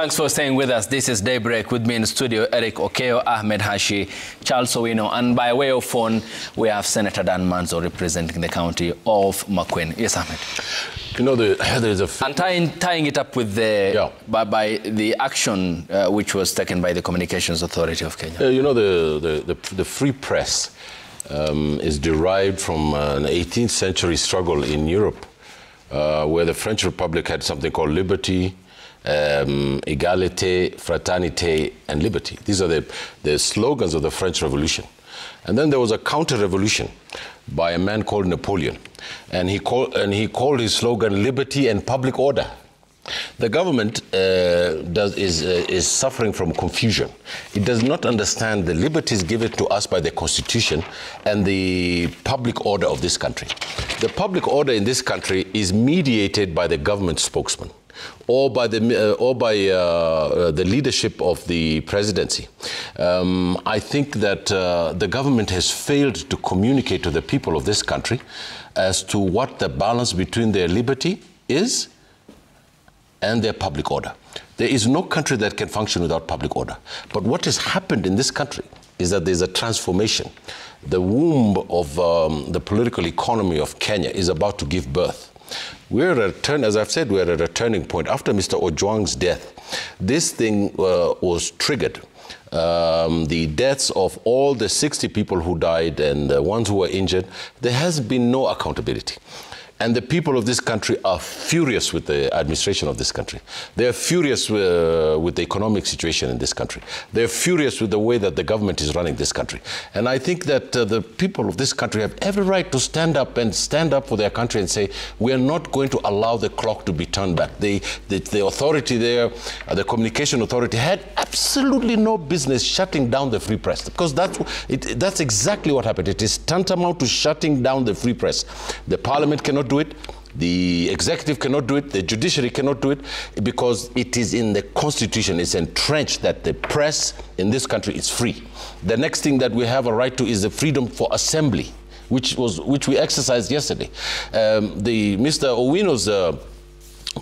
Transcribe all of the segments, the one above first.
Thanks for staying with us. This is Daybreak. With me in the studio, Eric Okeo, Ahmed Hashi, Charles Owino, and by way of phone, we have Senator Dan Manzo representing the county of Makueni. Yes, Ahmed. You know, there's a... And tying it up with the, by the action which was taken by the Communications Authority of Kenya. You know, the free press is derived from an 18th century struggle in Europe, where the French Republic had something called liberty, égalité, fraternité, and liberty. These are the slogans of the French Revolution. And then there was a counter-revolution by a man called Napoleon, and he called his slogan liberty and public order. The government is suffering from confusion. It does not understand the liberties given to us by the Constitution and the public order of this country. The public order in this country is mediated by the government spokesman, or by the leadership of the presidency. I think that the government has failed to communicate to the people of this country as to what the balance between their liberty is and their public order. There is no country that can function without public order. But what has happened in this country is that there's a transformation. The womb of the political economy of Kenya is about to give birth. We're at a turn, as I've said, we're at a turning point. After Mr. Ojwang's death, this thing was triggered. The deaths of all the 60 people who died and the ones who were injured, there has been no accountability. And the people of this country are furious with the administration of this country. They're furious with the economic situation in this country. They're furious with the way that the government is running this country. And I think that the people of this country have every right to stand up for their country and say, we are not going to allow the clock to be turned back. The authority there, the Communication Authority, had absolutely no business shutting down the free press, because that's exactly what happened. It is tantamount to shutting down the free press. The parliament cannot do it, the executive cannot do it, the judiciary cannot do it, because it is in the Constitution, it's entrenched that the press in this country is free. The next thing that we have a right to is the freedom for assembly, which we exercised yesterday. Mr. Owino's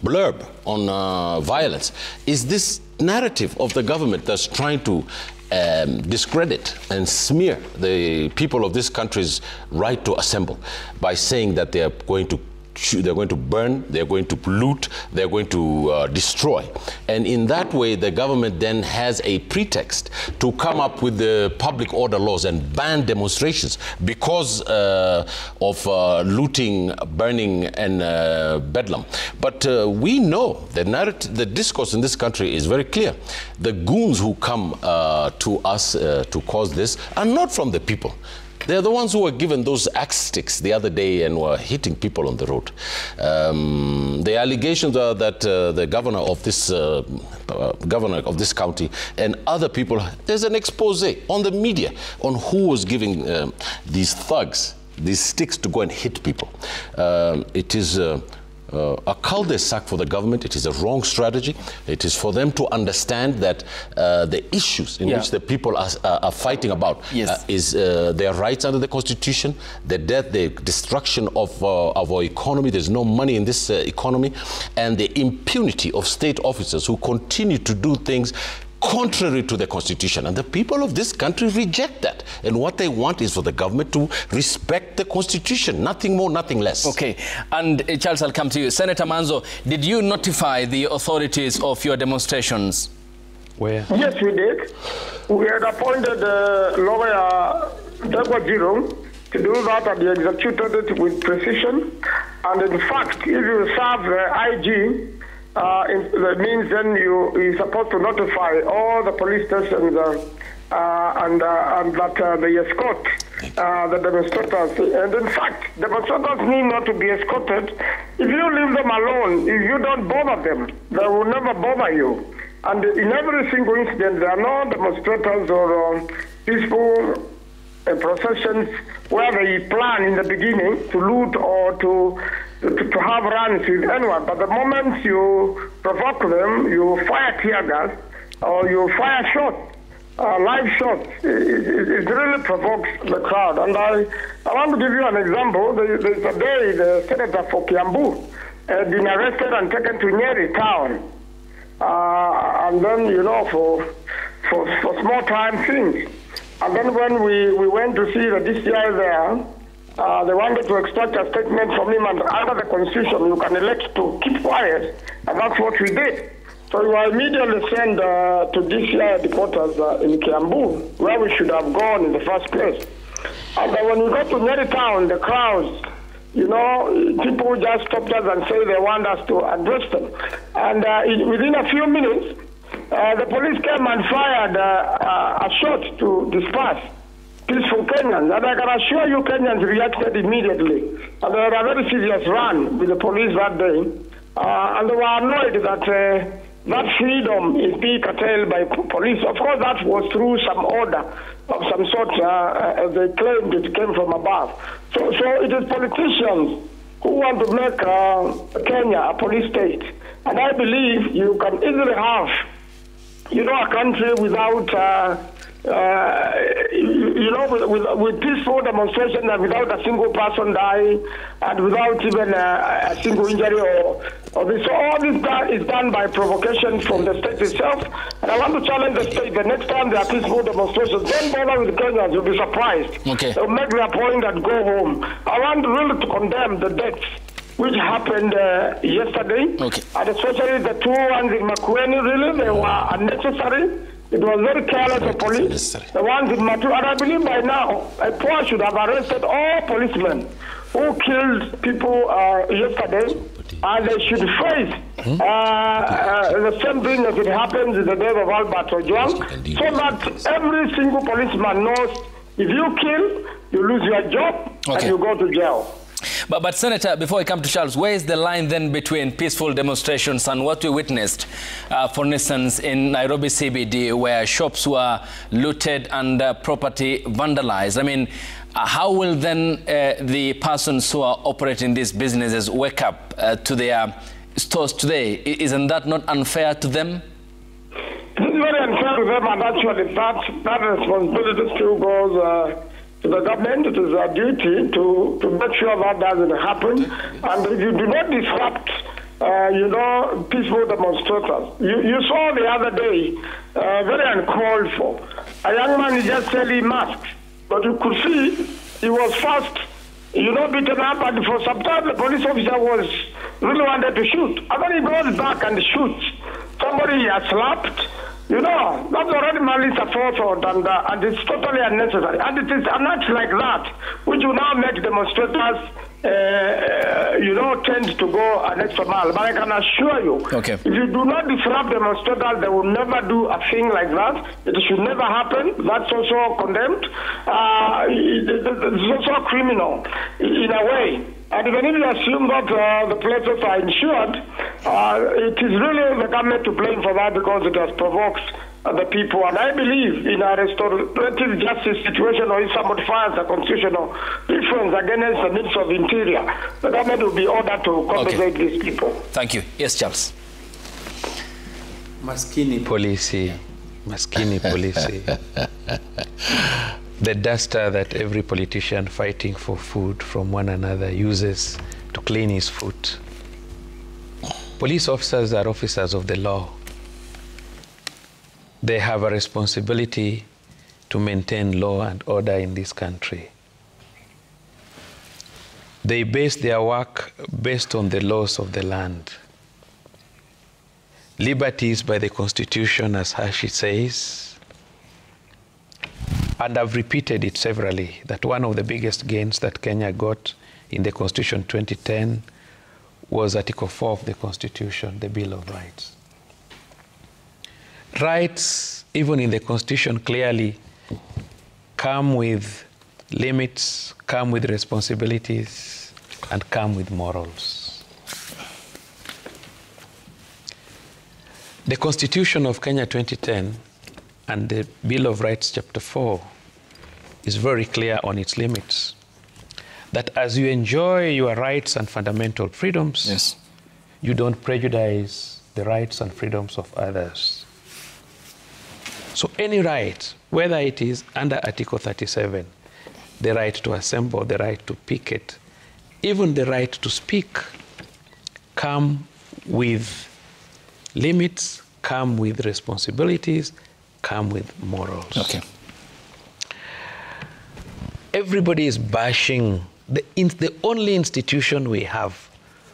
blurb on violence is this narrative of the government that's trying to discredit and smear the people of this country's right to assemble by saying that they are going to burn, they're going to pollute, they're going to destroy. And in that way, the government then has a pretext to come up with the public order laws and ban demonstrations because of looting, burning, and bedlam. But we know the discourse in this country is very clear. The goons who come to us to cause this are not from the people. They're the ones who were given those axe sticks the other day and were hitting people on the road. The allegations are that the governor of this county and other people, there's an expose on the media on who was giving these thugs these sticks to go and hit people. It is a cul-de-sac for the government. It is a wrong strategy. It is for them to understand that the issues in which the people are fighting about is their rights under the Constitution, the death, the destruction of our economy. There's no money in this economy, and the impunity of state officers who continue to do things contrary to the Constitution. And the people of this country reject that. And what they want is for the government to respect the Constitution. Nothing more, nothing less. Okay. And Charles, I'll come to you. Senator Manzo, did you notify the authorities of your demonstrations? Where? Yes, we did. We had appointed lawyer Degwa Jiro to do that, and he executed it with precision. And in fact, if you serve the IG, that means then you're supposed to notify all the police stations and that they escort the demonstrators. And in fact, demonstrators need not to be escorted. If you leave them alone, if you don't bother them, they will never bother you. And in every single incident, there are no demonstrators or peaceful processions where they plan in the beginning to loot or to have runs with anyone. But the moment you provoke them, you fire tear gas or you fire shots, live shots, it really provokes the crowd. And I want to give you an example. There's a day the senator for Kiambu had been arrested and taken to Nyeri town. and then, you know, for small time things. And then when we went to see the DCI there, they wanted to extract a statement from him, and under the Constitution, you can elect to keep quiet, and that's what we did. So we were immediately sent to DCI headquarters in Kiambu, where we should have gone in the first place. And when we got to Nyeri town, the crowds, you know, people just stopped us and say they want us to address them. And within a few minutes, the police came and fired a shot to disperse peaceful Kenyans. And I can assure you Kenyans reacted immediately. And there was a very serious run with the police that day. And they were annoyed that that freedom is being curtailed by police. Of course, that was through some order of some sort. They claimed it came from above. So it is politicians who want to make Kenya a police state. And I believe you can easily have, you know, a country without, you know, with peaceful demonstration and without a single person dying and without even a single injury or this. So all this is done by provocation from the state itself. And I want to challenge the state, the next time there are peaceful demonstrations, don't bother with Kenyans, you'll be surprised. Okay. They'll make their point and go home. I want really to condemn the deaths which happened yesterday, okay, and especially the two ones in Makueni, really, they were unnecessary. It was very careless of police. The ones in Matu, and I believe by now, IPOA should have arrested all policemen who killed people yesterday, and they should face the same thing as it happens in the death of Albert Ojwang, so that every single policeman knows if you kill, you lose your job, and you go to jail. But Senator, before I come to Charles, where is the line then between peaceful demonstrations and what we witnessed, for instance, in Nairobi CBD, where shops were looted and property vandalized? I mean, how will then the persons who are operating these businesses wake up to their stores today? Isn't that not unfair to them? It is very unfair to them, and actually that responsibility still goes to the government. It is our duty to make sure that doesn't happen. And if you do not disrupt, you know, peaceful demonstrators. You saw the other day, very uncalled for, a young man is just selling masks, but you could see he was first, you know, beaten up, and for some time the police officer was really wanted to shoot. And then he goes back and shoots somebody he has slapped. You know, that's already malice aforethought, and it's totally unnecessary. And it is an act like that which will now make demonstrators, you know, tend to go an extra mile. But I can assure you, if you do not disrupt demonstrators, they will never do a thing like that. It should never happen. That's also condemned. It's also criminal in a way. And even if you assume that the places are insured, it is really the government to blame for that because it has provoked the people. And I believe in a restorative justice situation, or if somebody files a constitutional difference against the needs of interior, the government will be ordered to compensate these people. Thank you. Yes, Charles. Maskini policy. Maskini policy. The duster that every politician fighting for food from one another uses to clean his foot. Police officers are officers of the law. They have a responsibility to maintain law and order in this country. They base their work based on the laws of the land. Liberty is by the Constitution, as Hashi says. And I've repeated it severally, that one of the biggest gains that Kenya got in the Constitution 2010 was Article 4 of the Constitution, the Bill of Rights. Rights, even in the Constitution, clearly come with limits, come with responsibilities, and come with morals. The Constitution of Kenya 2010 and the Bill of Rights, Chapter 4, is very clear on its limits. That as you enjoy your rights and fundamental freedoms, you don't prejudice the rights and freedoms of others. So any right, whether it is under Article 37, the right to assemble, the right to picket, even the right to speak, come with limits, come with responsibilities, come with morals. Okay. Everybody is bashing the only institution we have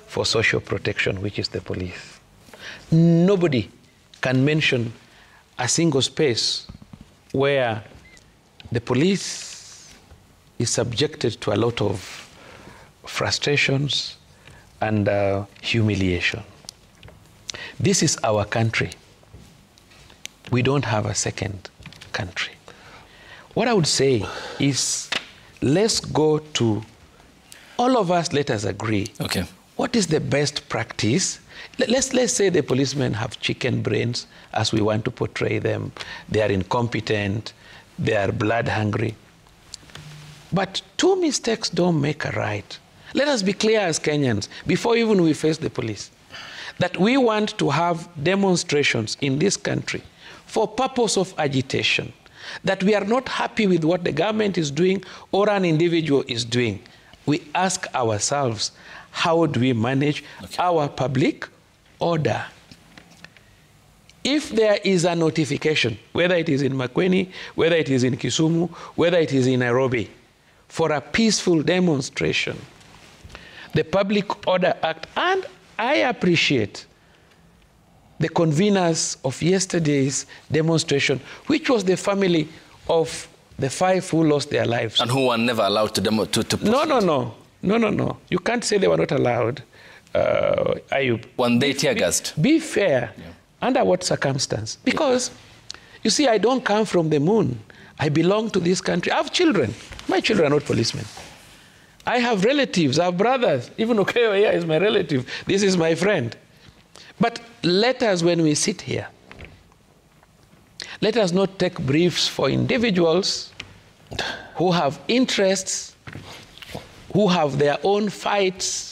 for social protection, which is the police. Nobody can mention a single space where the police is subjected to a lot of frustrations and humiliation. This is our country. We don't have a second country. What I would say is, let's go to, all of us, let us agree. Okay. What is the best practice? Let's say the policemen have chicken brains, as we want to portray them. They are incompetent. They are blood hungry. But two mistakes don't make a right. Let us be clear as Kenyans, before even we face the police, that we want to have demonstrations in this country for purpose of agitation, that we are not happy with what the government is doing or an individual is doing. We ask ourselves, how do we manage our public order? If there is a notification, whether it is in Makueni, whether it is in Kisumu, whether it is in Nairobi, for a peaceful demonstration, the Public Order Act, and I appreciate the conveners of yesterday's demonstration, which was the family of the 5 who lost their lives. And who were never allowed to No. You can't say they were not allowed, Ayub. When they tear-gassed. Be fair. Yeah. Under what circumstance? Because, you see, I don't come from the moon. I belong to this country. I have children. My children are not policemen. I have relatives, I have brothers. Even Okeyo here is my relative. This is my friend. But let us, when we sit here, let us not take briefs for individuals who have interests, who have their own fights.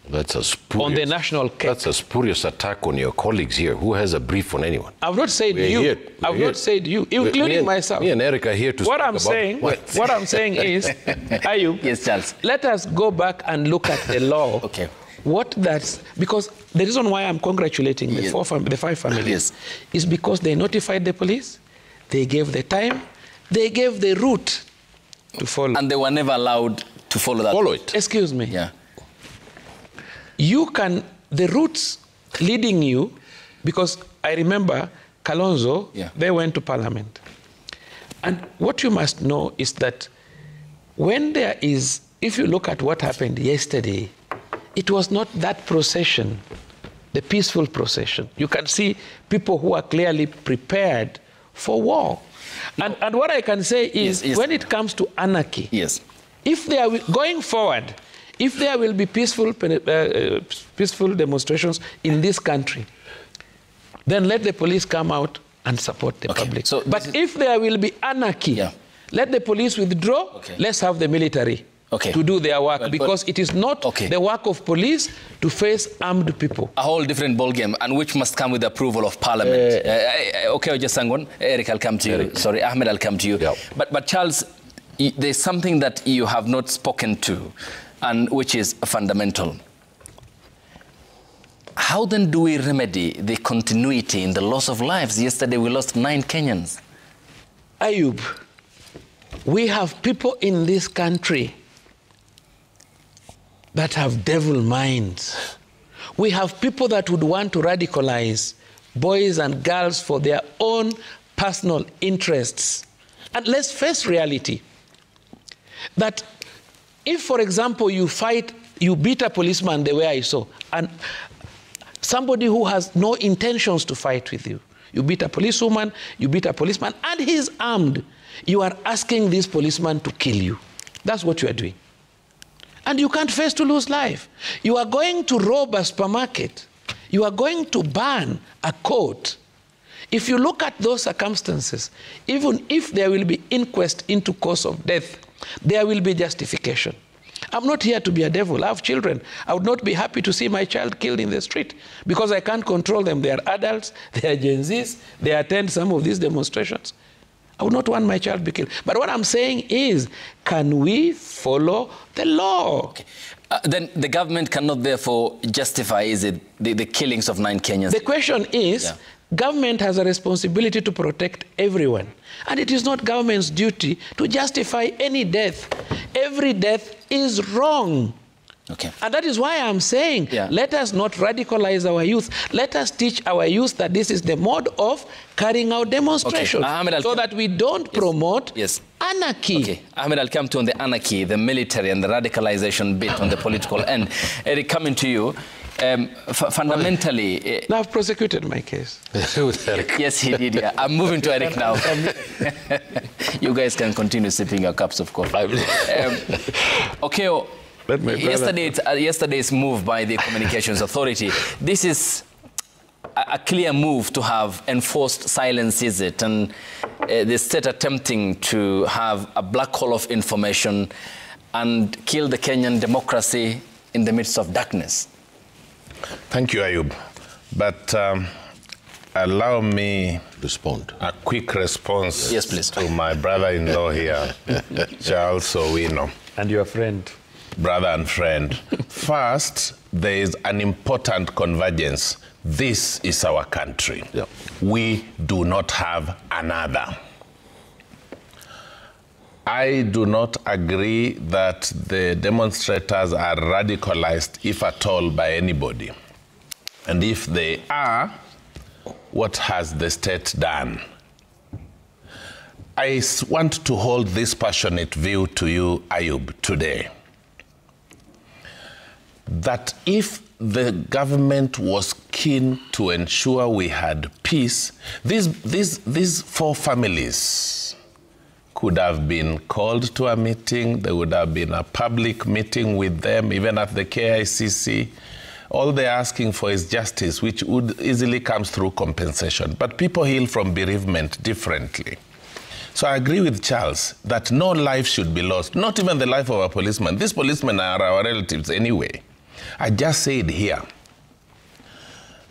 That's a spurious, on the national cake. That's a spurious attack on your colleagues here. Who has a brief on anyone? I've not said you. I've not said you, including myself. Me and Eric are here to what speak I'm about saying. What I'm saying is, Ayub, yes, Charles. Let us go back and look at the law. Okay. Because the reason why I'm congratulating the 5 families is because they notified the police, they gave the time, they gave the route to follow. And they were never allowed to follow that. Follow it. Excuse me. Yeah. The routes leading you, because I remember Kalonzo, they went to Parliament. And what you must know is that when there is, if you look at what happened yesterday, it was not that procession, the peaceful procession. You can see people who are clearly prepared for war. And what I can say is, when it comes to anarchy, if they are going forward, if there will be peaceful demonstrations in this country, then let the police come out and support the public. So but if there will be anarchy, let the police withdraw, let's have the military to do their work, because it is not the work of police to face armed people. A whole different ballgame, and which must come with the approval of Parliament. Okay, Ojesangon, Eric, I'll come to you. Sorry, Ahmed, I'll come to you. But Charles, there's something that you have not spoken to, and which is fundamental. How then do we remedy the continuity in the loss of lives? Yesterday we lost 9 Kenyans. Ayub, we have people in this country that have devil minds. We have people that would want to radicalize boys and girls for their own personal interests. And let's face reality, that if, for example, you beat a policeman the way I saw, and somebody who has no intentions to fight with you, you beat a policewoman, you beat a policeman, and he's armed, you are asking this policeman to kill you. That's what you are doing. And you can't face to lose life. You are going to rob a supermarket. You are going to burn a court. If you look at those circumstances, even if there will be inquest into cause of death, there will be justification. I'm not here to be a devil. I have children. I would not be happy to see my child killed in the street because I can't control them. They are adults. They are Gen Zs. They attend some of these demonstrations. I would not want my child to be killed. But what I'm saying is, can we follow the law? Okay. Then the government cannot therefore justify, is it, the killings of 9 Kenyans? The question is, Government has a responsibility to protect everyone. And it is not government's duty to justify any death. Every death is wrong. Okay. And that is why I'm saying, let us not radicalize our youth. Let us teach our youth that this is the mode of carrying out demonstrations, so that we don't promote anarchy. Okay, Ahmed, I'll come to on the anarchy, the military, and the radicalization bit on the political end. Eric, coming to you. Fundamentally... Now I've prosecuted my case. Yes, he did, yeah. I'm moving to Eric now. You guys can continue sipping your cups of coffee. Okay, yesterday's move by the Communications Authority, this is a clear move to have enforced silence, is it? And the state attempting to have a black hole of information and kill the Kenyan democracy in the midst of darkness. Thank you, Ayub. But allow me respond. A quick response yes, please. To my brother-in-law here, Charles Owino. And your friend. Brother and friend. First, there is an important convergence. This is our country. Yep. We do not have another. I do not agree that the demonstrators are radicalized, if at all, by anybody. And if they are, what has the state done? I want to hold this passionate view to you, Ayub, today. That if the government was keen to ensure we had peace, these four families could have been called to a meeting. There would have been a public meeting with them, even at the KICC. All they're asking for is justice, which would easily come through compensation. But people heal from bereavement differently. So I agree with Charles that no life should be lost, not even the life of a policeman. These policemen are our relatives anyway. I just say it here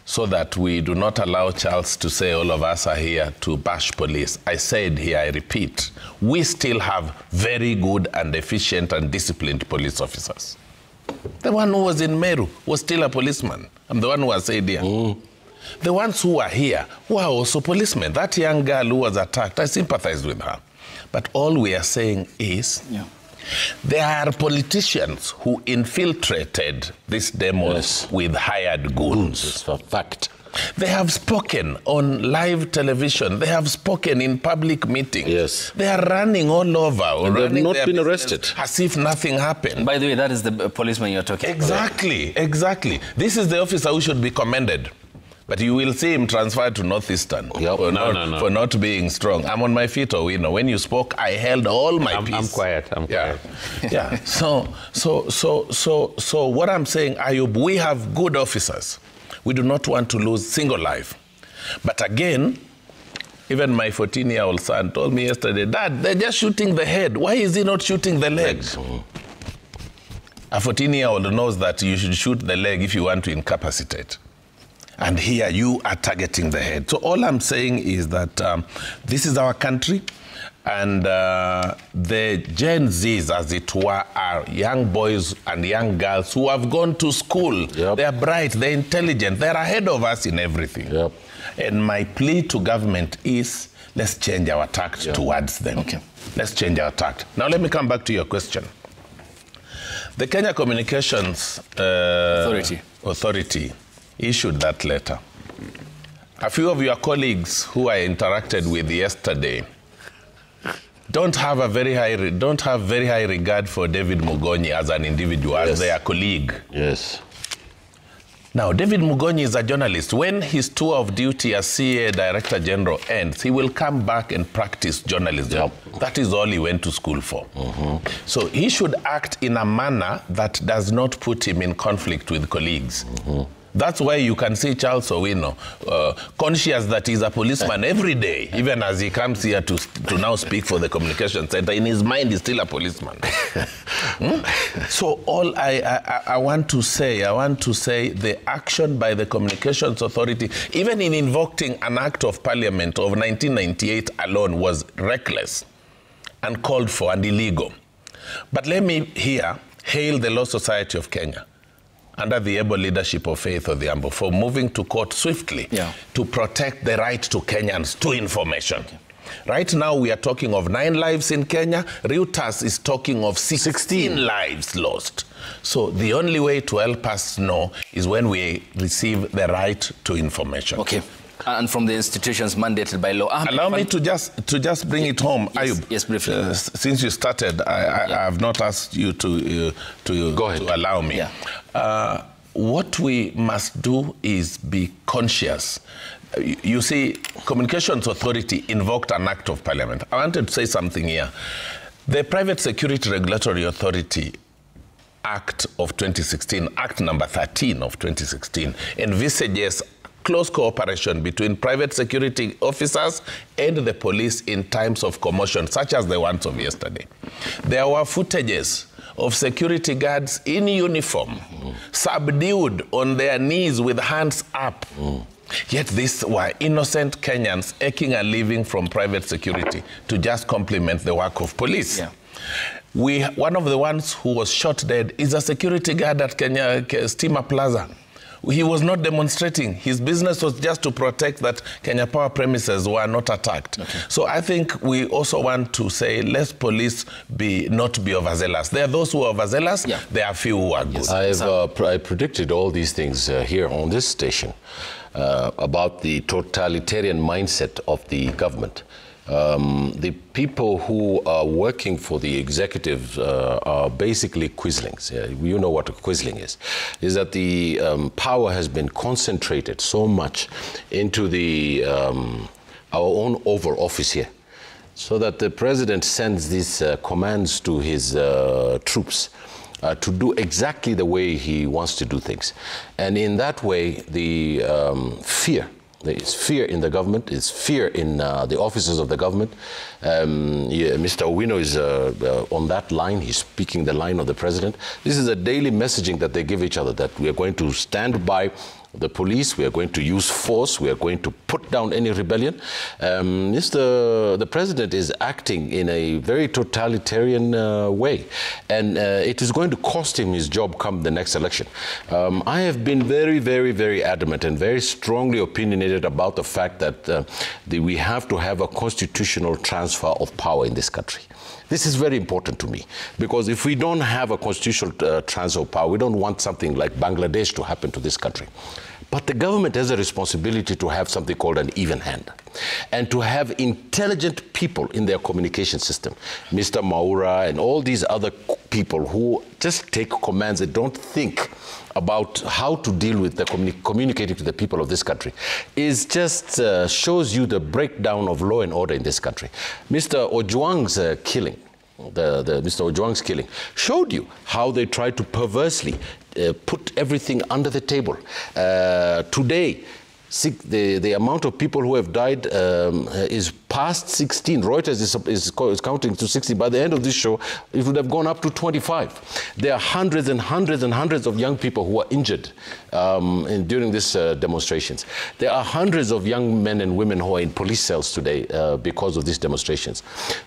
so that we do not allow Charles to say all of us are here to bash police. I said here, I repeat, we still have very good and efficient and disciplined police officers. The one who was in Meru was still a policeman. I'm the one who has said here. The ones who are here were also policemen. That young girl who was attacked, I sympathize with her. But all we are saying is, there are politicians who infiltrated these demos with hired goons. It's a fact. They have spoken on live television. They have spoken in public meetings. Yes. They are running all over. And they have not been arrested. As if nothing happened. By the way, that is the policeman you're talking about. Exactly. This is the officer who should be commended. But you will see him transferred to Northeastern for not being strong. I'm on my feet, Owino. When you spoke, I held all my peace. I'm quiet. Yeah. So what I'm saying, Ayub, we have good officers. We do not want to lose single life. But again, even my 14-year-old son told me yesterday, Dad, they're just shooting the head. Why is he not shooting the legs? A 14-year-old knows that you should shoot the leg if you want to incapacitate. And here you are targeting the head. So all I'm saying is that this is our country, and the Gen Zs, as it were, are young boys and young girls who have gone to school. They're bright, they're intelligent, they're ahead of us in everything. And my plea to government is, let's change our tact towards them. Let's change our tact. Now let me come back to your question. The Kenya Communications Authority issued that letter. A few of your colleagues who I interacted with yesterday don't have very high regard for David Mugonyi as an individual, as their colleague. Yes. Now, David Mugonyi is a journalist. When his tour of duty as CA Director General ends, he will come back and practice journalism. That is all he went to school for. So he should act in a manner that does not put him in conflict with colleagues. That's why you can see Charles Owino conscious that he's a policeman every day, even as he comes here to now speak for the communication center. In his mind, he's still a policeman. So all I want to say the action by the Communications Authority, even in invoking an act of parliament of 1998 alone, was reckless and called for and illegal. But let me here hail the Law Society of Kenya. under the able leadership of Faith Odhiambo, for moving to court swiftly to protect the right to Kenyans to information. Okay. Right now, we are talking of 9 lives in Kenya. Reuters is talking of 16 lives lost. So the only way to help us know is when we receive the right to information. Okay. And from the institutions mandated by law. Allow me to just bring it home, Ayub. Yes, briefly. Since you started, I have not asked you to allow me. Yeah. What we must do is be conscious. You see, Communications Authority invoked an act of parliament. I wanted to say something here. The Private Security Regulatory Authority Act of 2016, Act number 13 of 2016, envisages close cooperation between private security officers and the police in times of commotion, such as the ones of yesterday. There were footages of security guards in uniform, subdued on their knees with hands up. Yet these were innocent Kenyans aching a living from private security to just complement the work of police. Yeah. One of the ones who was shot dead is a security guard at Kenya Steamer Plaza. He was not demonstrating. His business was just to protect that Kenya Power premises were not attacked. Okay. So I think we also want to say, let's police not be overzealous. There are those who are overzealous. Yeah. There are few who are good. Yes. I predicted all these things here on this station about the totalitarian mindset of the government. The people who are working for the executive are basically quislings. You know what a quisling is that the power has been concentrated so much into our own Oval Office here, so that the president sends these commands to his troops to do exactly the way he wants to do things. And in that way, the there is fear in the government, is fear in the offices of the government. Mr. Owino is on that line. He's speaking the line of the president. This is a daily messaging that they give each other, that we are going to stand by the police, we are going to use force, we are going to put down any rebellion. The president is acting in a very totalitarian way, and it is going to cost him his job come the next election. I have been very, very, very adamant and very strongly opinionated about the fact that we have to have a constitutional transfer of power in this country. This is very important to me, because if we don't have a constitutional transfer of power, we don't want something like Bangladesh to happen to this country. But the government has a responsibility to have something called an even hand, and to have intelligent people in their communication system. Mr. Maura and all these other people who just take commands and don't think about how to deal with the communicating to the people of this country is just shows you the breakdown of law and order in this country. Mr. Ojwang's killing, Mr. Ojwang's killing showed you how they tried to perversely put everything under the table. Today, the amount of people who have died is past 16. Reuters is counting to 60. By the end of this show, it would have gone up to 25. There are hundreds and hundreds and hundreds of young people who are injured during these demonstrations. There are hundreds of young men and women who are in police cells today because of these demonstrations.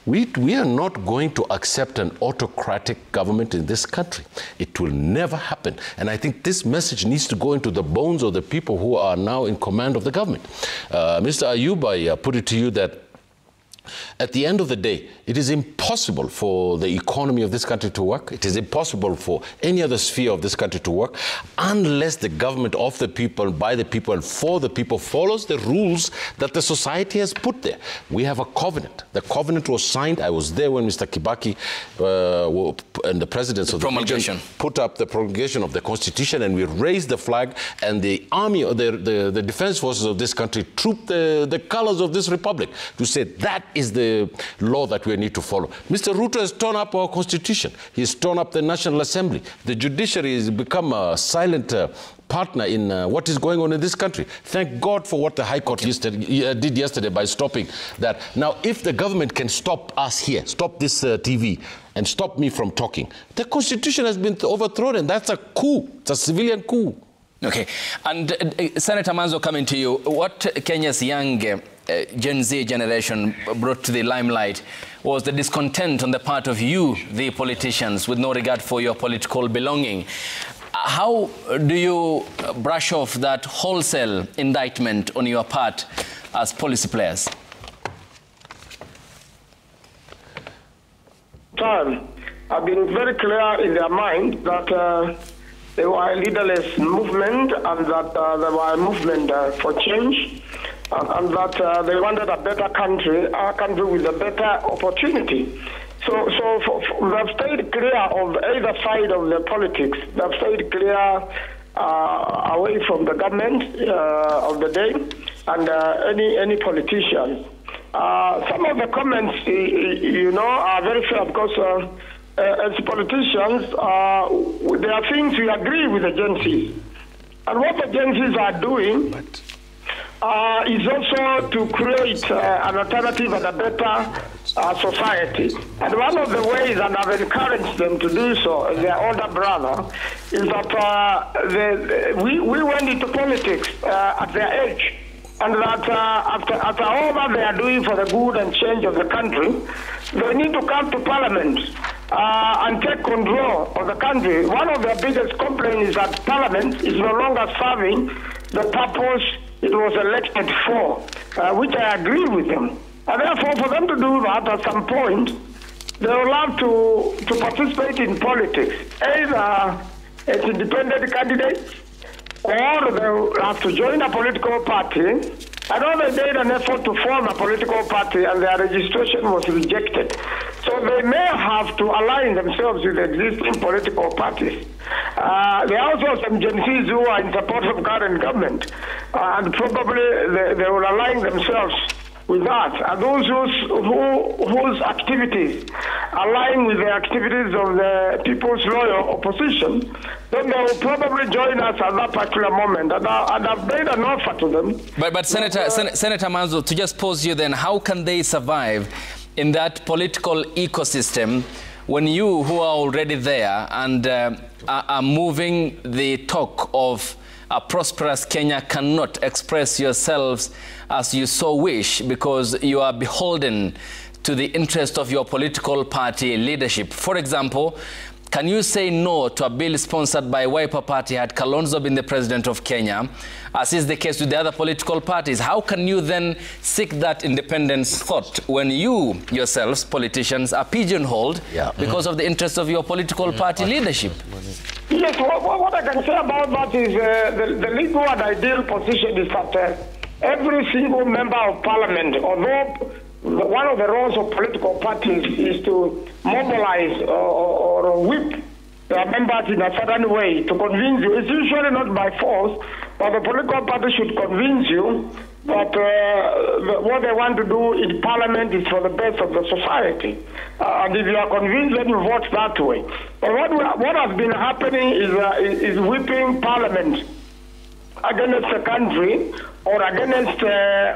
We are not going to accept an autocratic government in this country. It will never happen. And I think this message needs to go into the bones of the people who are now in command of the government. Mr. Ayub, I put it to you that at the end of the day, it is impossible for the economy of this country to work. It is impossible for any other sphere of this country to work unless the government of the people, by the people, and for the people follows the rules that the society has put there. We have a covenant. The covenant was signed. I was there when Mr. Kibaki and the presidents of the region put up the promulgation of the Constitution, and we raised the flag, and the army, or the defense forces of this country trooped the colors of this republic to say that is the law that we need to follow. Mr. Ruto has torn up our constitution. He's torn up the National Assembly. The judiciary has become a silent partner in what is going on in this country. Thank God for what the High Court did yesterday by stopping that. Now, if the government can stop us here, stop this TV, and stop me from talking, the Constitution has been overthrown, and that's a coup. It's a civilian coup. Okay. And Senator Manzo, coming to you, what Kenya's young Gen Z generation brought to the limelight was the discontent on the part of you, the politicians, with no regard for your political belonging. How do you brush off that wholesale indictment on your part as policy players? Have been very clear in their mind that they were a leaderless movement and that they were a movement for change and that they wanted a better country, a country with a better opportunity. So they've stayed clear of either side of the politics. They've stayed clear away from the government of the day and any politicians. Some of the comments, are very fair because as politicians, there are things we agree with agencies. And what agencies are doing is also to create an alternative and a better society. And one of the ways, and I've encouraged them to do so, as their older brother, is that we went into politics at their age. And that after all that they are doing for the good and change of the country, they need to come to Parliament and take control of the country. One of their biggest complaints is that Parliament is no longer serving the purpose it was elected for, which I agree with them. And therefore, for them to do that at some point, they will have to participate in politics, either as independent candidates, or they will have to join a political party. I know they made an effort to form a political party and their registration was rejected. So they may have to align themselves with existing political parties. There are also some Gen Zs who are in support of current government, and probably they will align themselves with that. And those whose activities align with the activities of the People's Loyal Opposition, then they will probably join us at that particular moment. And I've made an offer to them. But Senator Manzo, to just pose you then, how can they survive in that political ecosystem when you, who are already there and are moving the talk of a prosperous Kenya, cannot express yourselves as you so wish because you are beholden to the interest of your political party leadership? For example, can you say no to a bill sponsored by Wiper Party had Kalonzo been the president of Kenya, as is the case with the other political parties? How can you then seek that independence thought when you yourselves, politicians, are pigeonholed because of the interest of your political party leadership? Yes, what I can say about that is the legal and ideal position is that every single member of parliament, although one of the roles of political parties is to mobilize or whip their members in a certain way to convince you. It's usually not by force, but the political party should convince you that what they want to do in parliament is for the best of the society. And if you are convinced, then you vote that way. But what has been happening is whipping parliament against the country or against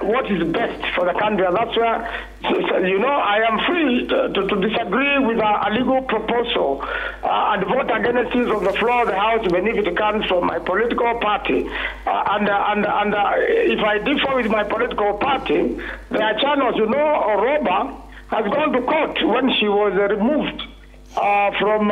what is best for the country. And that's where, I am free to disagree with a legal proposal and vote against it on the floor of the House, even if it comes from my political party. And if I differ with my political party, there are channels, Oroba has gone to court when she was removed from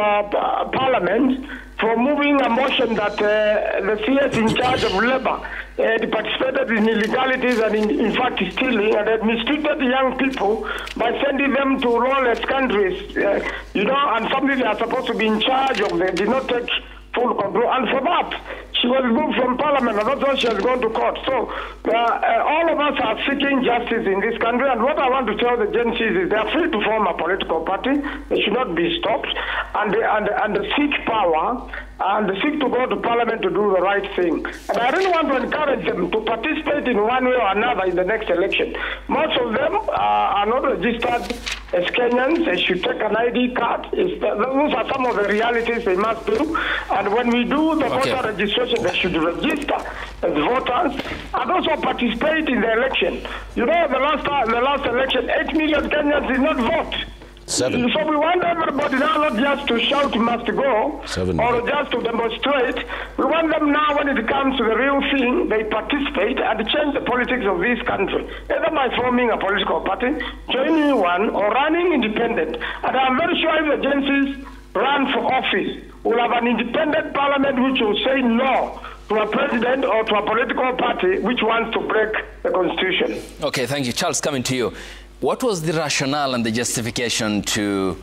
Parliament for moving a motion that the CS in charge of labor had participated in illegalities and in fact stealing and had mistreated young people by sending them to lawless countries, and something they are supposed to be in charge of. They did not take full control. And for that, she was removed from Parliament, and that's why she has gone to court. So all of us are seeking justice in this country, and what I want to tell the Gen Zs is they are free to form a political party. They should not be stopped, and seek power, and seek to go to Parliament to do the right thing. And I really want to encourage them to participate in one way or another in the next election. Most of them are not registered as Kenyans. They should take an ID card. Those are some of the realities they must do. And when we do the voter registration, they should register as voters and also participate in the election. The last election, 8 million Kenyans did not vote. 7. So we want everybody now not just to shout must go 7. or just to demonstrate. We want them now, when it comes to the real thing, they participate and change the politics of this country. Either by forming a political party, joining one, or running independent. And I'm very sure if the agencies run for office, we'll have an independent parliament which will say no to a president or to a political party which wants to break the constitution. Okay, thank you. Charles, coming to you. What was the rationale and the justification to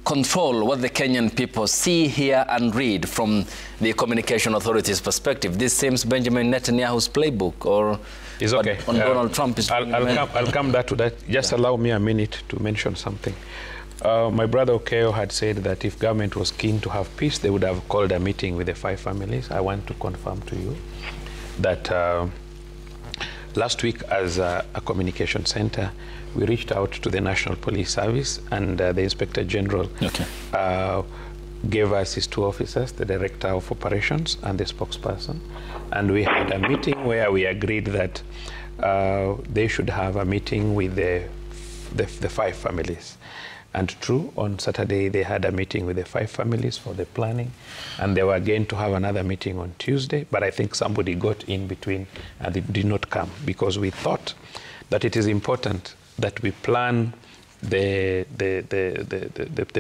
control what the Kenyan people see, hear and read from the communication authorities' perspective? This seems Benjamin Netanyahu's playbook, or it's okay. On Donald Trump is... I'll come back to that. Just allow me a minute to mention something. My brother Okeo had said that if government was keen to have peace, they would have called a meeting with the 5 families. I want to confirm to you that last week, as a communication center, we reached out to the National Police Service, and the Inspector General gave us his 2 officers, the Director of Operations and the spokesperson. And we had a meeting where we agreed that they should have a meeting with the 5 families. And true, on Saturday they had a meeting with the 5 families for the planning, and they were again to have another meeting on Tuesday, but I think somebody got in between and they did not come, because we thought that it is important that we plan the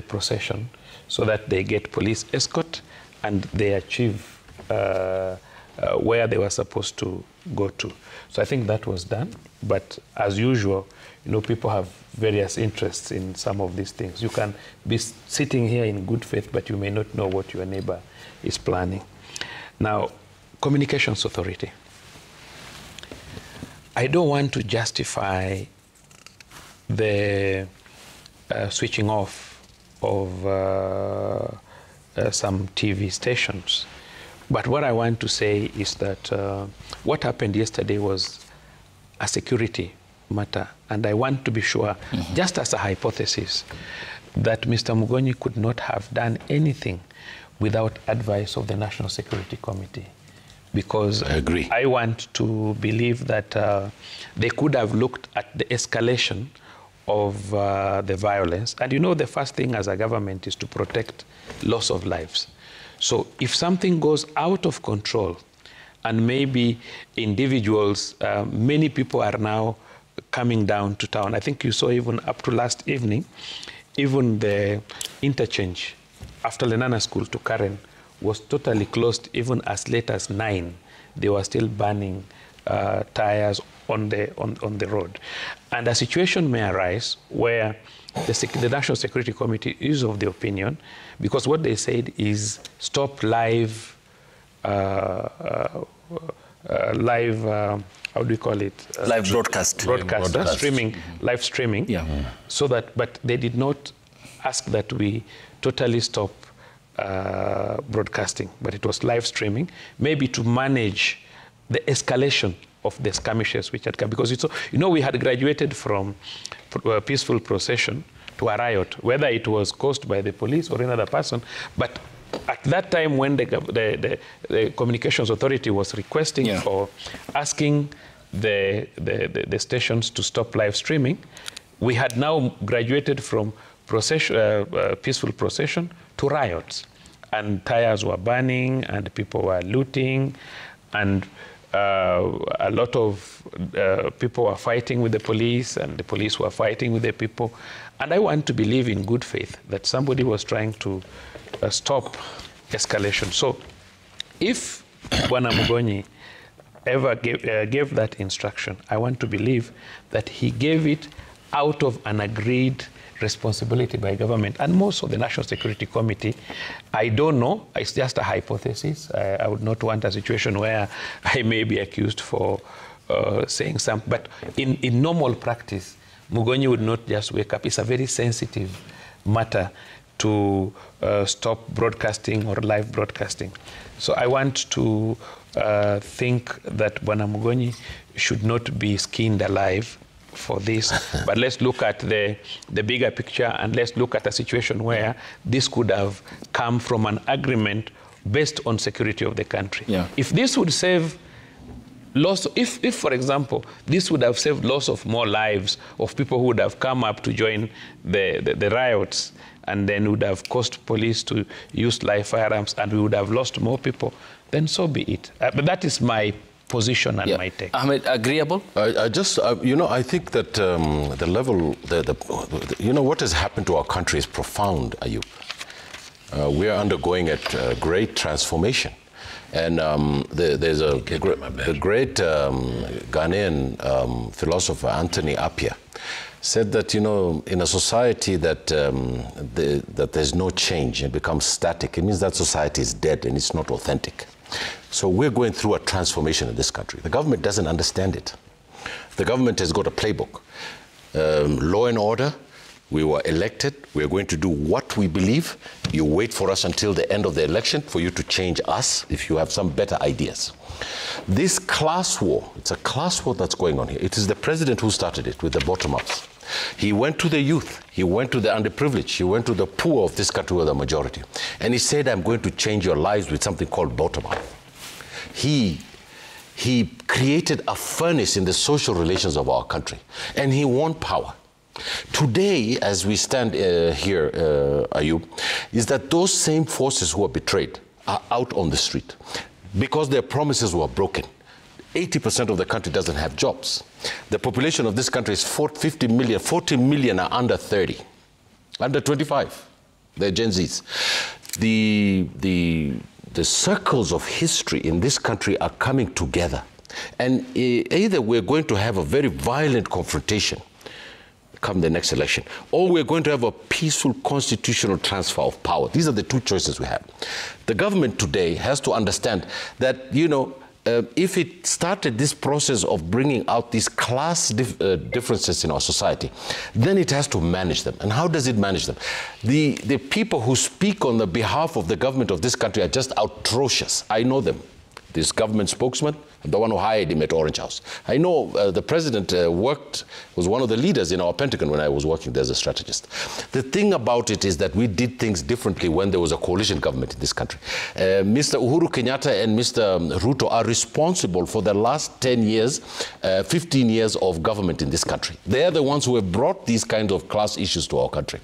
procession so that they get police escort and they achieve where they were supposed to go to. So I think that was done, but as usual, you know, people have various interests in some of these things. You can be sitting here in good faith, but you may not know what your neighbor is planning. Now, Communications Authority. I don't want to justify the switching off of some TV stations. But what I want to say is that what happened yesterday was a security matter, and I want to be sure, just as a hypothesis, that Mr. Mugonyi could not have done anything without advice of the National Security Committee, because I agree. I want to believe that they could have looked at the escalation of the violence, and you know, the first thing as a government is to protect loss of lives. So if something goes out of control, and maybe individuals, many people are now coming down to town. I think you saw even up to last evening, even the interchange after Lenana School to Karen was totally closed. Even as late as 9, they were still burning tires on the road. And a situation may arise where the National Security Committee is of the opinion, because what they said is stop live how do you call it? Live broadcast. Streaming, live streaming. Yeah. So that, but they did not ask that we totally stop broadcasting, but it was live streaming, maybe to manage the escalation of the skirmishes which had come. Because it's, you know, we had graduated from a peaceful procession to a riot, whether it was caused by the police or another person, but at that time when the Communications Authority was requesting or asking the stations to stop live streaming, we had now graduated from peaceful procession to riots. And tires were burning and people were looting, and a lot of people were fighting with the police, and the police were fighting with the people. And I want to believe in good faith that somebody was trying to stop escalation. So if Bwana Mugonyi ever gave that instruction, I want to believe that he gave it out of an agreed responsibility by government and most of the National Security Committee. I don't know. It's just a hypothesis. I would not want a situation where I may be accused for saying something. But in normal practice, Mugonyi would not just wake up. It's a very sensitive matter to stop broadcasting or live broadcasting. So I want to think that Bwana Mugonyi should not be skinned alive for this, but let's look at the bigger picture, and let's look at a situation where this could have come from an agreement based on security of the country. Yeah. If this would save loss, if for example, this would have saved loss of more lives of people who would have come up to join the riots, and then would have caused police to use live firearms, and we would have lost more people, then so be it. But that is my position and my take. Ahmed, agreeable? I just, you know, I think that the level, you know, what has happened to our country is profound, Ayub. We are undergoing a great transformation. And there's a great Ghanaian philosopher, Anthony Appiah, said that, you know, in a society that that there's no change and becomes static, it means that society is dead and it's not authentic. So we're going through a transformation in this country. The government doesn't understand it. The government has got a playbook. Law and order, we were elected, we're going to do what we believe. You wait for us until the end of the election for you to change us if you have some better ideas. This class war, it's a class war that's going on here. It is the president who started it with the bottom-ups. He went to the youth, he went to the underprivileged, he went to the poor of this country with the majority. And he said, I'm going to change your lives with something called bottom-up. He created a furnace in the social relations of our country, and he won power. Today, as we stand here, Ayub, is that those same forces who are betrayed are out on the street because their promises were broken. 80% of the country doesn't have jobs. The population of this country is 50 million. 40 million are under 30, under 25. They're Gen Zs. The circles of history in this country are coming together. And either we're going to have a very violent confrontation come the next election, or we're going to have a peaceful constitutional transfer of power. These are the two choices we have. The government today has to understand that, you know, if it started this process of bringing out these class differences in our society, then it has to manage them. And how does it manage them? The people who speak on the behalf of the government of this country are just atrocious. I know them. This government spokesman, the one who hired him at Orange House. I know the president was one of the leaders in our Pentagon when I was working there as a strategist. The thing about it is that we did things differently when there was a coalition government in this country. Mr. Uhuru Kenyatta and Mr. Ruto are responsible for the last 10 years, 15 years of government in this country. They are the ones who have brought these kinds of class issues to our country.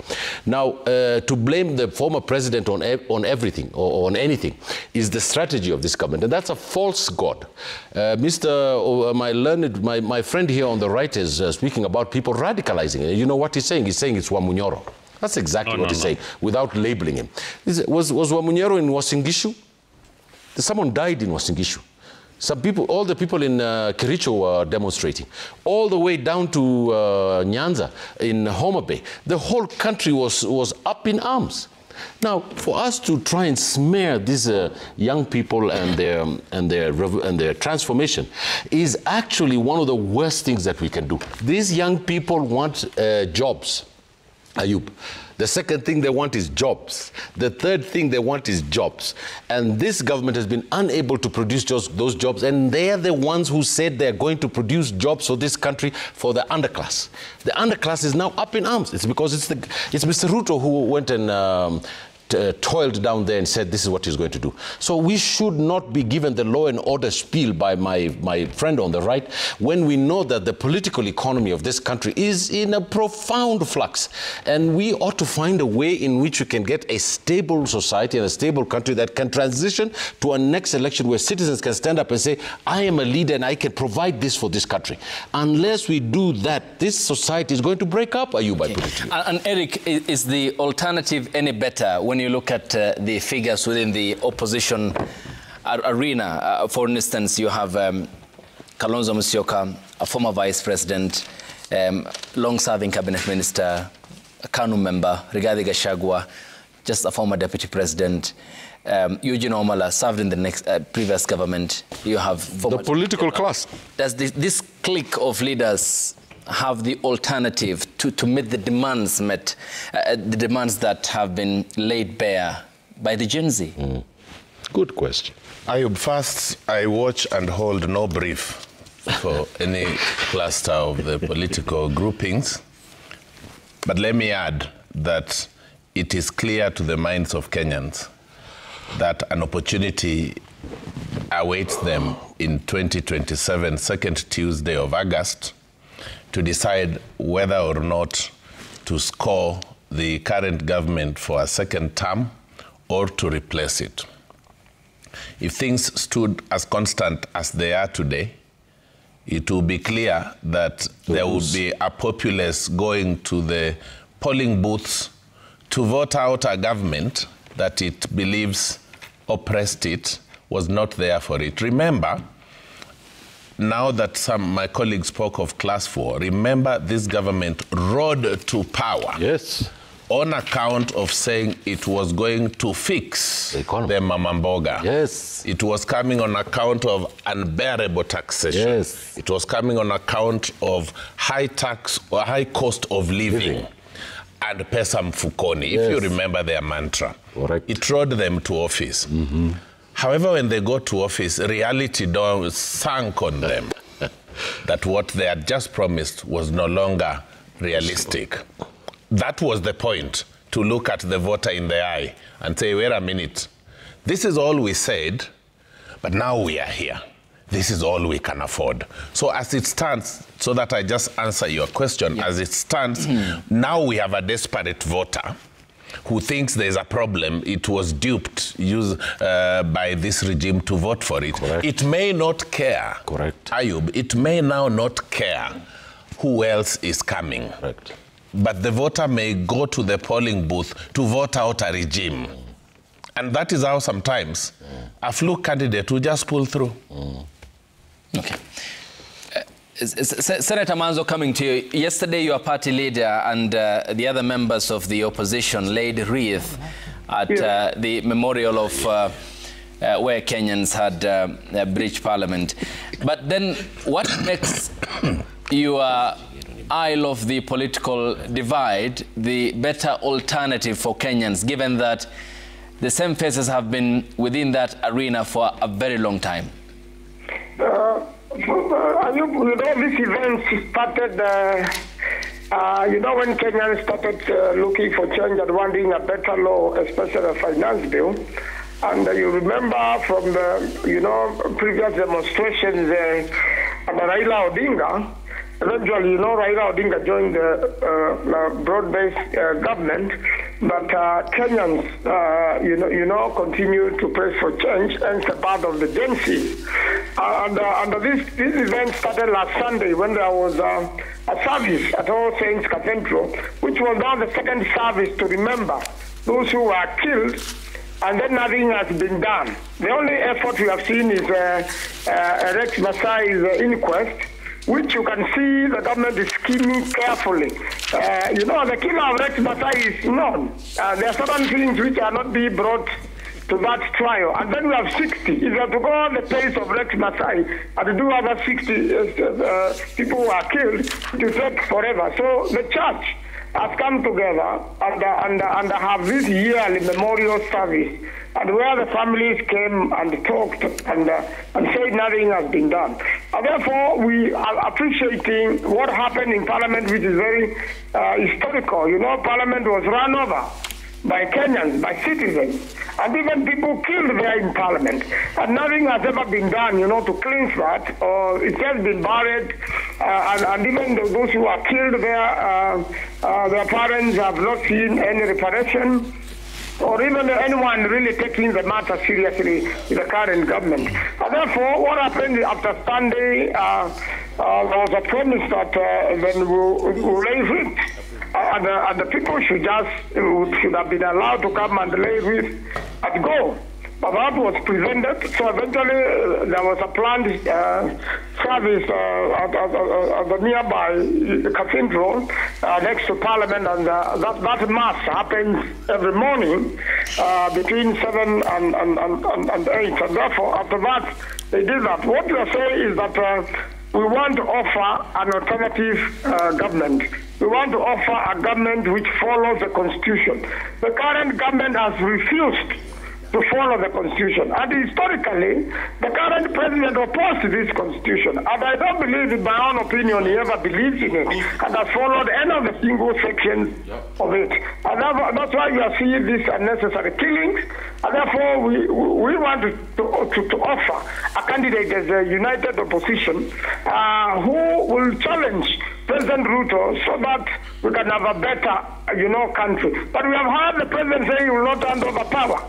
Now, to blame the former president on everything or on anything is the strategy of this government, and that's a false god. My friend here on the right is speaking about people radicalizing it. You know what he's saying? He's saying it's Wamunyoro. That's exactly what he's saying, without labeling him. Was Wamunyoro in Uasin-Gishu? Someone died in Uasin-Gishu. Some people, all the people in Kericho were demonstrating, all the way down to Nyanza in Homa Bay. The whole country was up in arms. Now, for us to try and smear these young people and their transformation is actually one of the worst things that we can do. These young people want jobs, Ayub. The second thing they want is jobs. The third thing they want is jobs. And this government has been unable to produce those jobs, and they're the ones who said they're going to produce jobs for this country for the underclass. The underclass is now up in arms. It's because it's Mr. Ruto who went and toiled down there and said this is what he's going to do. So we should not be given the law and order spiel by my friend on the right when we know that the political economy of this country is in a profound flux. And we ought to find a way in which we can get a stable society and a stable country that can transition to a next election where citizens can stand up and say, I am a leader and I can provide this for this country. Unless we do that, this society is going to break up, Ayub, I put it to you. And Eric, is the alternative any better when you look at the figures within the opposition arena? For instance, you have Kalonzo Musyoka, a former vice president, long-serving cabinet minister, a KANU member, Rigathi Gachagua, just a former deputy president, Eugene Omala served in the previous government. You have the political class. Does this clique of leaders have the alternative to meet the demands the demands that have been laid bare by the Gen Z? Good question. Ayub, first, I watch and hold no brief for any cluster of the political groupings. But let me add that it is clear to the minds of Kenyans that an opportunity awaits them in 2027, second Tuesday of August, to decide whether or not to score the current government for a second term or to replace it. If things stood as constant as they are today, it will be clear that there would be a populace going to the polling booths to vote out a government that it believes oppressed it was not there for it. Remember, now that my colleagues spoke of class 4, remember this government rode to power. Yes. On account of saying it was going to fix the mamamboga. Yes. It was coming on account of unbearable taxation. Yes. It was coming on account of high tax or high cost of living. And pesa mfukoni, if you remember their mantra. Correct. It rode them to office. However, when they got to office, reality sank on them that what they had just promised was no longer realistic. That was the point, to look at the voter in the eye and say, wait a minute, this is all we said, but now we are here. This is all we can afford. So as it stands, so that I just answer your question, as it stands, now we have a desperate voter who thinks there's a problem. It was duped by this regime to vote for it. Correct. It may not care. Correct. Ayub, it may now not care who else is coming. Correct. But the voter may go to the polling booth to vote out a regime. And that is how sometimes a fluke candidate will just pull through. Okay. Senator Manzo, coming to you. Yesterday, your party leader and the other members of the opposition laid wreath at the memorial of where Kenyans had breached Parliament. But then, what makes your aisle of the political divide the better alternative for Kenyans, given that the same faces have been within that arena for a very long time? This event started, when Kenyans started looking for change and wanting a better law, especially a finance bill. And you remember from the, previous demonstrations under Raila Odinga, eventually, Raila Odinga joined the broad-based government, but Kenyans, continue to press for change, and it's a part of the Gen Z. And this event started last Sunday when there was a service at All Saints Cathedral, which was now the second service to remember those who were killed, and then nothing has been done. The only effort we have seen is Rex Masai's inquest, which you can see the government is scheming carefully. The killer of Rex Masai is known. There are certain things which are not being brought to that trial. And then we have 60. If you have to go on the pace of Rex Masai and do other 60 people who are killed, it will take forever. So the church has come together and have this yearly memorial service, and where the families came and talked and said nothing has been done. And therefore, we are appreciating what happened in Parliament, which is very historical. Parliament was run over by Kenyans, by citizens, and even people killed there in Parliament. And nothing has ever been done, to cleanse that, or it has been buried, and even those who are killed there, their parents have not seen any reparation, or even anyone really taking the matter seriously in the current government. And therefore, what happened after Sunday, there was a promise that then we'll raise it. And the people should have been allowed to come and lay with and go. But that was prevented, so eventually there was a planned service at the nearby cathedral next to Parliament, and that mass happens every morning between 7 and 8. And therefore, after that, they did that. What we are saying is that we want to offer an alternative government. We want to offer a government which follows the Constitution. The current government has refused to follow the Constitution. And historically, the current president opposed this Constitution. And I don't believe, in my own opinion, he ever believes in it and has followed any of the single sections of it. And that's why we are seeing these unnecessary killings. And therefore, we want to offer a candidate as a united opposition who will challenge President Ruto so that we can have a better, country. But we have heard the president say he will not hand over power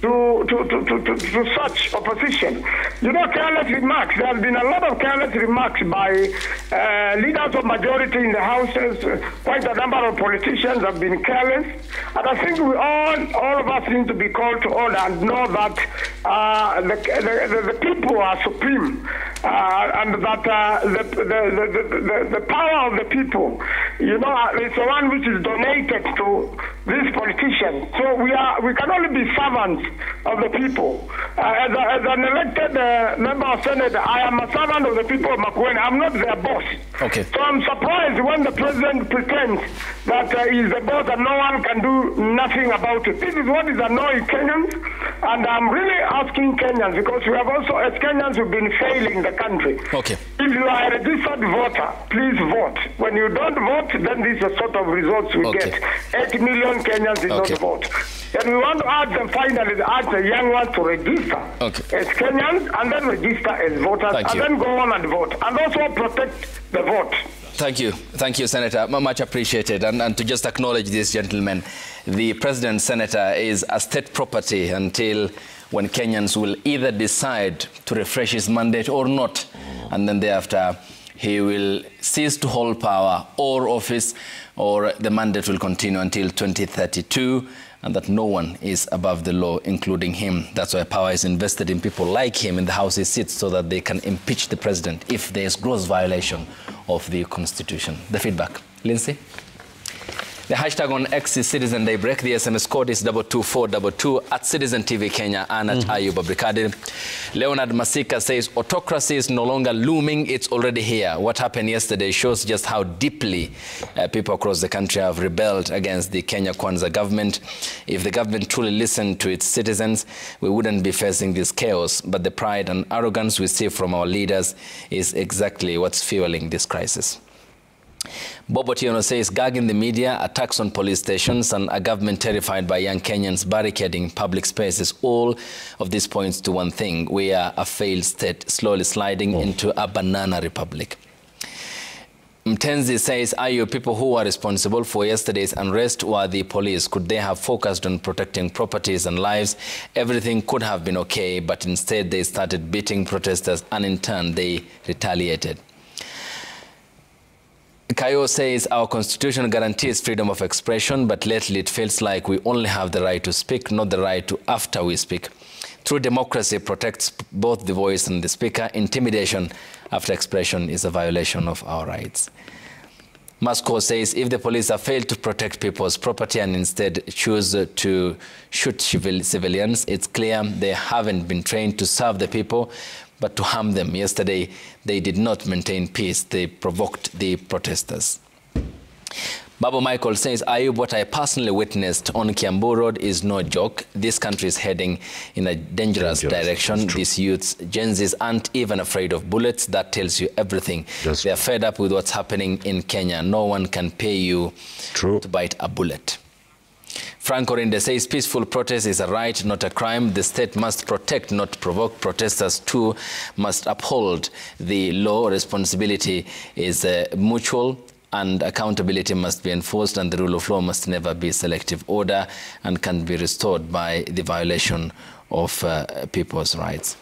to to such opposition. You know, careless remarks. There have been a lot of careless remarks by leaders of majority in the houses. Quite a number of politicians have been careless. And I think all of us need to be called to order and know that the people are supreme. And that the power of the people, you know, is the one which is donated to these politicians. So we can only be servants of the people. As an elected member of Senate, I am a servant of the people of Makueni. I'm not their boss. Okay. So I'm surprised when the president pretends that he's the boss and no one can do nothing about it. This is what is annoying Kenyans, and I'm really asking Kenyans, because we have also, as Kenyans, we've been failing the country. Okay. If you are a registered voter, please vote. When you don't vote, then these are sort of results we get. 8 million Kenyans did not vote. And we want to ask them finally, ask the young ones to register as Kenyans and then register as voters and then go on and vote. And also protect the vote. Thank you, Senator. Much appreciated. And to just acknowledge this gentleman, the President, Senator, is a state property until when Kenyans will either decide to refresh his mandate or not. And then thereafter, he will cease to hold power or office, or the mandate will continue until 2032, and that no one is above the law, including him. That's why power is invested in people like him in the House he sits, so that they can impeach the president if there is gross violation of the Constitution. The feedback. Lindsay? The hashtag on X is Citizen Daybreak. The SMS code is 22422 at Citizen TV Kenya and at Ayub Abrikadi. Leonard Masika says, autocracy is no longer looming, it's already here. What happened yesterday shows just how deeply people across the country have rebelled against the Kenya Kwanza government. If the government truly listened to its citizens, we wouldn't be facing this chaos. But the pride and arrogance we see from our leaders is exactly what's fueling this crisis. Bobo Tiono says, gag in the media, attacks on police stations, and a government terrified by young Kenyans barricading public spaces. All of these points to one thing: we are a failed state, slowly sliding into a banana republic. Mtenzi says, are you people who are responsible for yesterday's unrest were the police? Could they have focused on protecting properties and lives? Everything could have been okay, but instead they started beating protesters, and in turn they retaliated. Kayo says, our constitution guarantees freedom of expression, but lately it feels like we only have the right to speak, not the right to after we speak. True democracy protects both the voice and the speaker. Intimidation after expression is a violation of our rights. Moscow says, if the police have failed to protect people's property and instead choose to shoot civilians, it's clear they haven't been trained to serve the people, but to harm them. Yesterday, they did not maintain peace. They provoked the protesters. Babu Michael says, Ayub, what I personally witnessed on Kiambu Road is no joke. This country is heading in a dangerous direction. These youths, Gen Zs, aren't even afraid of bullets. That tells you everything. They are fed up with what's happening in Kenya. No one can pay you to bite a bullet. Frank Orinde says, peaceful protest is a right, not a crime. The state must protect, not provoke. Protesters too must uphold the law. Responsibility is mutual, and accountability must be enforced, and the rule of law must never be selective order and can be restored by the violation of people's rights.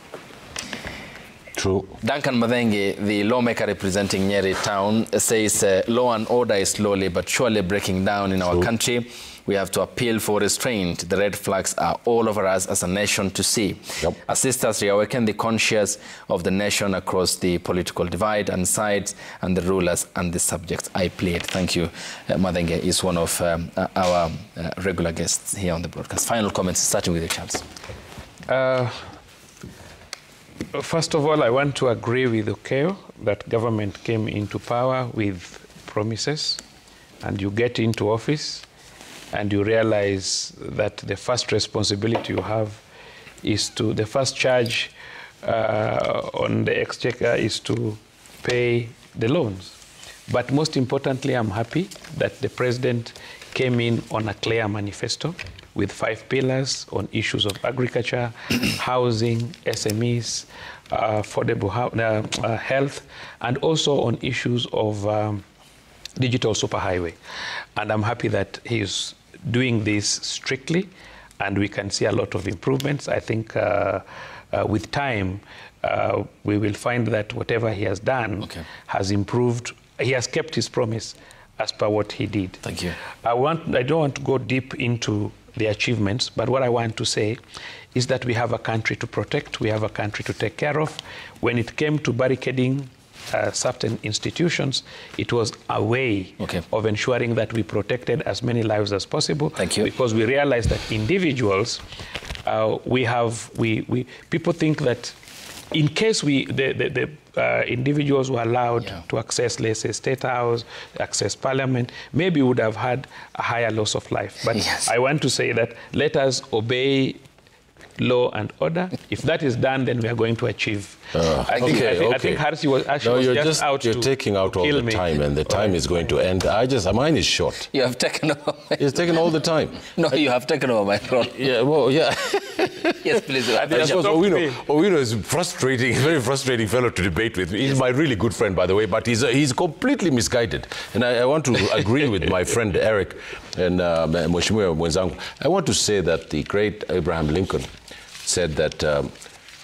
True. Duncan Mathenge, the lawmaker representing Nyeri town, says law and order is slowly but surely breaking down in our country. We have to appeal for restraint. The red flags are all over us as a nation to see. Assist us reawaken the conscience of the nation across the political divide and sides, and the rulers and the subjects. I plead. Thank you. Mathenge is one of our regular guests here on the broadcast. Final comments, starting with you, Charles. First of all, I want to agree with Okeo that government came into power with promises, and you get into office and you realize that the first responsibility you have is to, the first charge on the exchequer is to pay the loans. But most importantly, I'm happy that the president came in on a clear manifesto with 5 pillars on issues of agriculture, housing, SMEs, affordable health, and also on issues of digital superhighway. And I'm happy that he's doing this strictly and we can see a lot of improvements. I think with time, we will find that whatever he has done has improved. He has kept his promise as per what he did. Thank you. I don't want to go deep into the achievements, but what I want to say is that we have a country to protect, we have a country to take care of. When it came to barricading certain institutions, it was a way of ensuring that we protected as many lives as possible. Thank you. Because we realized that individuals, people think that in case the individuals were allowed to access, let's say, State House, access Parliament, maybe would have had a higher loss of life. But I want to say that let us obey law and order. If that is done, then we are going to achieve. I think Harsi was actually just out You're taking out all the time, and the time is going to end. Mine is short. You have taken over. It's taken all the time. No, you have taken over my role. Yeah, well, yeah. Yes, please. Owino is frustrating, very frustrating fellow to debate with. He's my really good friend, by the way, but he's completely misguided. And I want to agree with my friend Eric and Mheshimiwa Mwenzangu. I want to say that the great Abraham Lincoln said that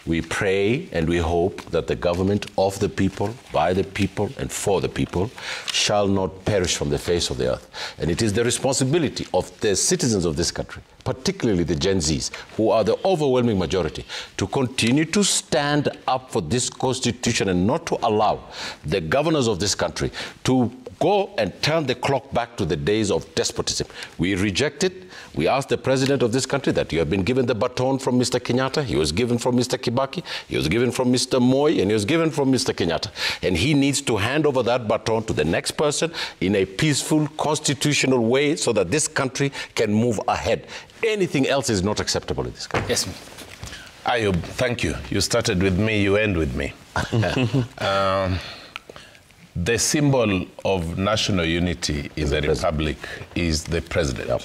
we pray and we hope that the government of the people, by the people, and for the people shall not perish from the face of the earth. And it is the responsibility of the citizens of this country, particularly the Gen Zs, who are the overwhelming majority, to continue to stand up for this constitution and not to allow the governors of this country to go and turn the clock back to the days of despotism. We reject it. We asked the president of this country that you have been given the baton from Mr. Kenyatta. He was given from Mr. Kibaki. He was given from Mr. Moi, and he was given from Mr. Kenyatta. And he needs to hand over that baton to the next person in a peaceful, constitutional way so that this country can move ahead. Anything else is not acceptable in this country. Yes. Ayub, thank you. You started with me, you end with me. The symbol of national unity in the republic is the president. Yep.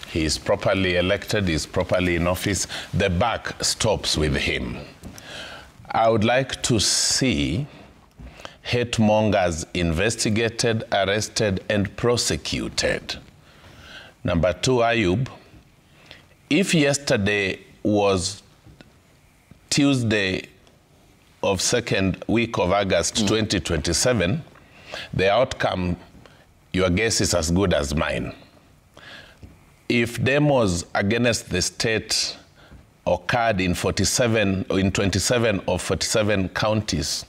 He is properly elected, he is properly in office. The buck stops with him. I would like to see hate mongers investigated, arrested, and prosecuted. Number two, Ayub, if yesterday was Tuesday of second week of August 2027, the outcome, your guess is as good as mine. If demos against the state occurred in 27 of 47 counties,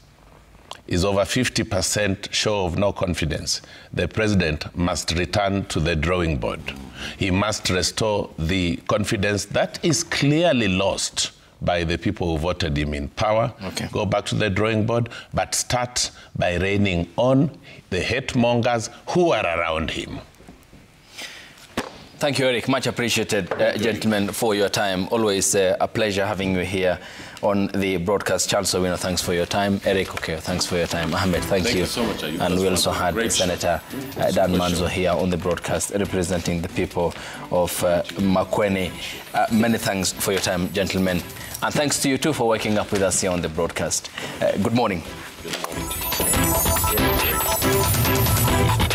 is over 50% show of no confidence. The president must return to the drawing board. He must restore the confidence that is clearly lost by the people who voted him in power. Go back to the drawing board, but start by reining on the hate mongers who are around him. Thank you, Eric. Much appreciated, gentlemen, for your time. Always a pleasure having you here on the broadcast. Charles Owino, thanks for your time. Eric, thanks for your time. Ahmed, thank you. So much, and we also had Senator Dan Manzo here on the broadcast, representing the people of Makueni. Many thanks for your time, gentlemen. And thanks to you, too, for waking up with us here on the broadcast. Good morning. Good morning.